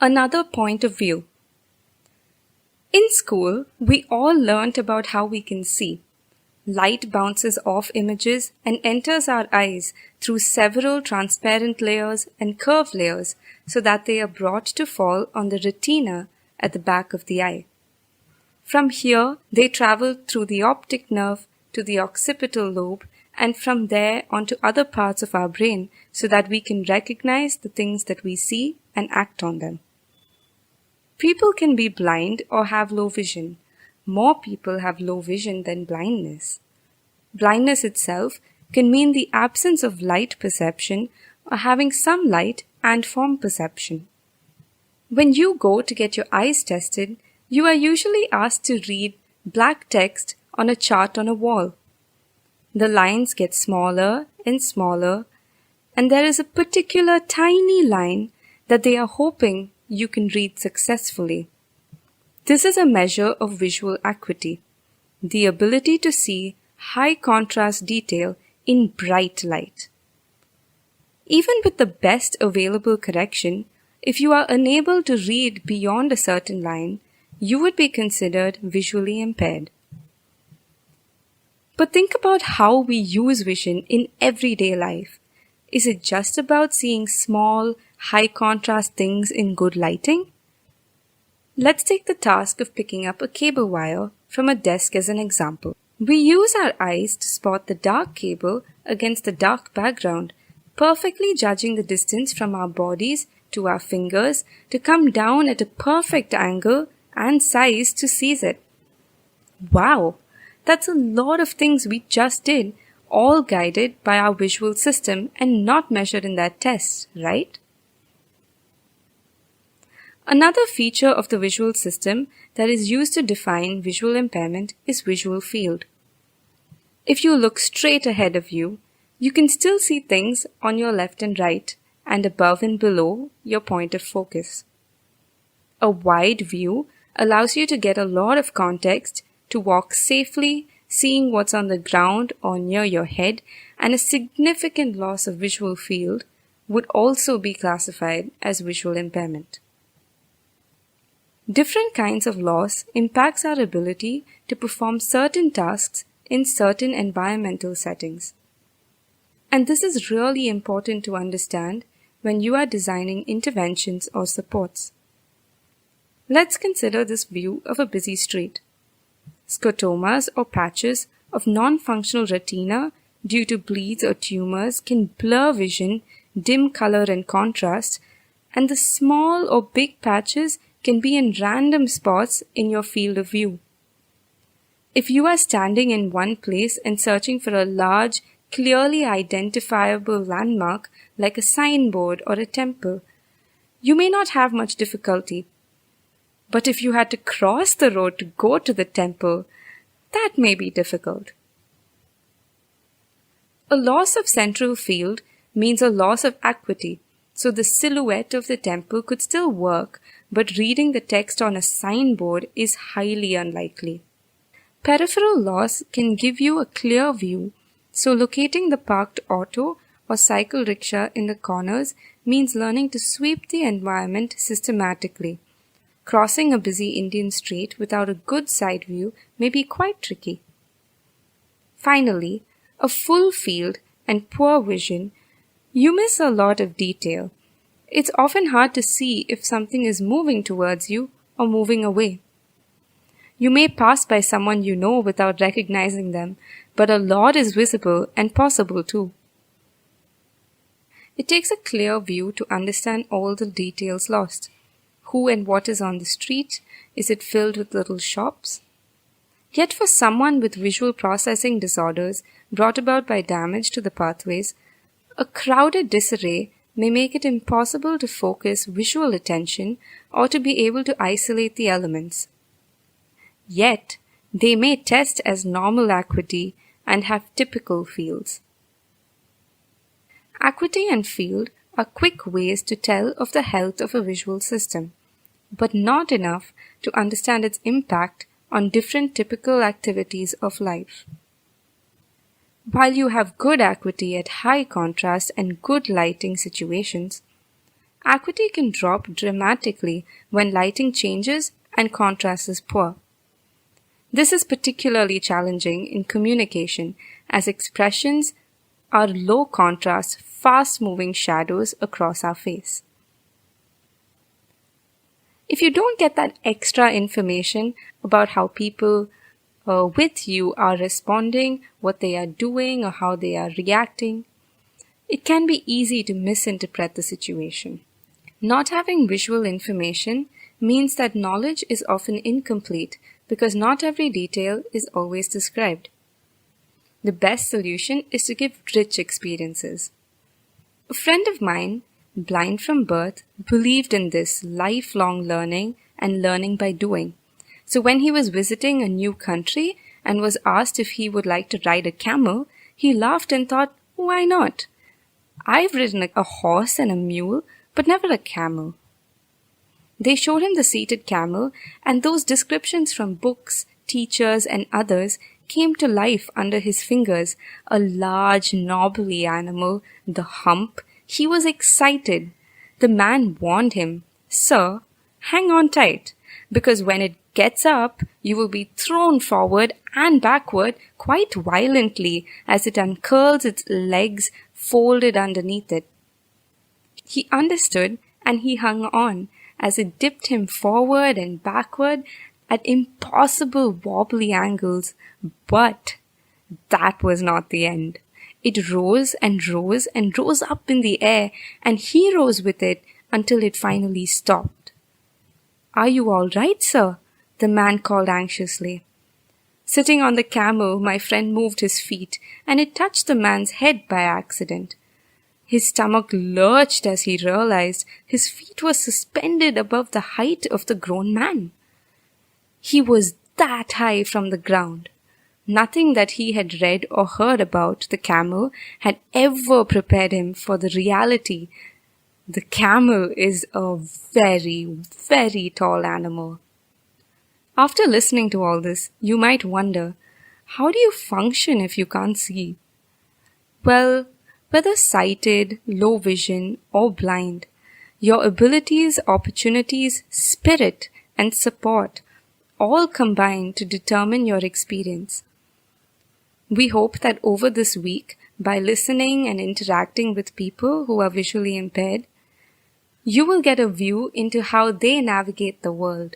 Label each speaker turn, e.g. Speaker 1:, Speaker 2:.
Speaker 1: Another point of view. In school, we all learnt about how we can see. Light bounces off images and enters our eyes through several transparent layers and curved layers so that they are brought to fall on the retina at the back of the eye. From here, they travel through the optic nerve to the occipital lobe and from there onto other parts of our brain so that we can recognize the things that we see and act on them. People can be blind or have low vision. More people have low vision than blindness. Blindness itself can mean the absence of light perception or having some light and form perception. When you go to get your eyes tested, you are usually asked to read black text on a chart on a wall. The lines get smaller and smaller, and there is a particular tiny line that they are hoping you can read successfully. This is a measure of visual acuity, the ability to see high contrast detail in bright light. Even with the best available correction, if you are unable to read beyond a certain line, you would be considered visually impaired. But think about how we use vision in everyday life. Is it just about seeing small, high contrast things in good lighting? Let's take the task of picking up a cable wire from a desk as an example. We use our eyes to spot the dark cable against the dark background, perfectly judging the distance from our bodies to our fingers to come down at a perfect angle and size to seize it. Wow! That's a lot of things we just did, all guided by our visual system and not measured in that test, right? Another feature of the visual system that is used to define visual impairment is visual field. If you look straight ahead of you, you can still see things on your left and right and above and below your point of focus. A wide view allows you to get a lot of context, to walk safely, seeing what's on the ground or near your head, and a significant loss of visual field would also be classified as visual impairment. Different kinds of loss impacts our ability to perform certain tasks in certain environmental settings. And this is really important to understand when you are designing interventions or supports. Let's consider this view of a busy street. Scotomas or patches of non-functional retina due to bleeds or tumors can blur vision, dim color and contrast, and the small or big patches can be in random spots in your field of view. If you are standing in one place and searching for a large, clearly identifiable landmark like a signboard or a temple, you may not have much difficulty. But if you had to cross the road to go to the temple, that may be difficult. A loss of central field means a loss of acuity, so the silhouette of the temple could still work, but reading the text on a signboard is highly unlikely. Peripheral loss can give you a clear view, so locating the parked auto or cycle rickshaw in the corners means learning to sweep the environment systematically. Crossing a busy Indian street without a good side view may be quite tricky. Finally, a full field and poor vision, you miss a lot of detail. It's often hard to see if something is moving towards you or moving away. You may pass by someone you know without recognizing them, but a lot is visible and possible too. It takes a clear view to understand all the details lost. Who and what is on the street? Is it filled with little shops? Yet for someone with visual processing disorders brought about by damage to the pathways, a crowded disarray may make it impossible to focus visual attention or to be able to isolate the elements. Yet, they may test as normal acuity and have typical fields. Acuity and field are quick ways to tell of the health of a visual system, but not enough to understand its impact on different typical activities of life. While you have good acuity at high contrast and good lighting situations, acuity can drop dramatically when lighting changes and contrast is poor. This is particularly challenging in communication as expressions are low contrast, fast moving shadows across our face. If you don't get that extra information about how people with you are responding, what they are doing, or how they are reacting, it can be easy to misinterpret the situation. Not having visual information means that knowledge is often incomplete because not every detail is always described. The best solution is to give rich experiences. A friend of mine, blind from birth, believed in this lifelong learning and learning by doing. So when he was visiting a new country and was asked if he would like to ride a camel, he laughed and thought, why not? I've ridden a horse and a mule, but never a camel. They showed him the seated camel, and those descriptions from books, teachers, and others came to life under his fingers. A large, knobbly animal, the hump. He was excited. The man warned him, "Sir, hang on tight, because when it gets up, you will be thrown forward and backward quite violently as it uncurls its legs folded underneath it." He understood and he hung on as it dipped him forward and backward at impossible wobbly angles. But that was not the end. It rose and rose and rose up in the air, and he rose with it until it finally stopped. "Are you all right, sir?" the man called anxiously. Sitting on the camel, my friend moved his feet, and it touched the man's head by accident. His stomach lurched as he realized his feet were suspended above the height of the grown man. He was that high from the ground. Nothing that he had read or heard about the camel had ever prepared him for the reality. The camel is a very, very tall animal. After listening to all this, you might wonder, how do you function if you can't see? Well, whether sighted, low vision, or blind, your abilities, opportunities, spirit, and support all combine to determine your experience. We hope that over this week, by listening and interacting with people who are visually impaired, you will get a view into how they navigate the world.